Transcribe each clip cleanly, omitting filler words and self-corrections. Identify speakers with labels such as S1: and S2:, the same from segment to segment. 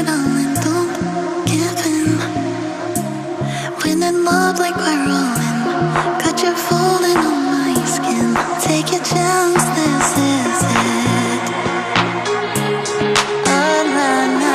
S1: it all and don't give in. When in love like we're rolling, got you falling on my skin. Take your chance, this is it. Oh, na, na.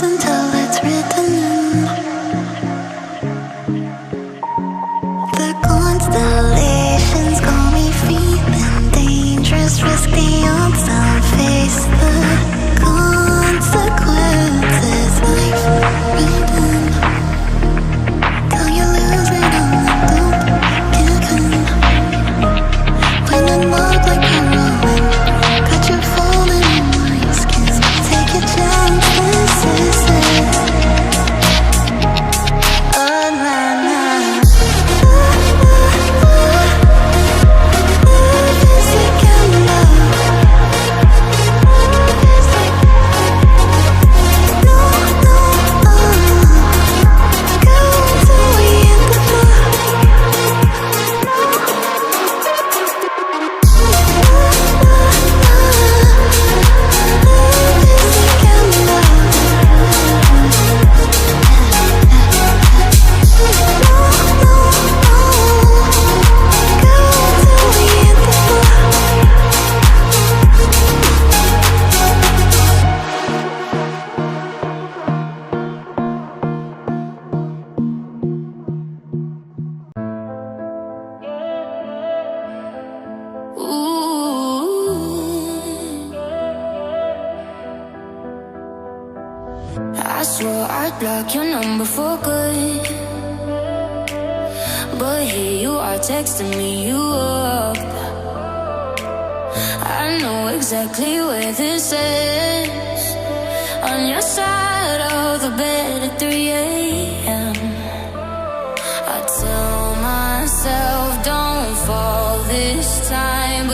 S1: Until it's written in the constellations, got me feeling dangerous. Risk the unseen, face the consequences. Life written, till you lose it all and don't give in. When in love like we're rolling, got you falling in my skin. Take a chance, this is it.
S2: I swore I'd block your number for good, but here you are texting me you up. I know exactly where this is, on your side of the bed at 3 a.m. I tell myself don't fall this time,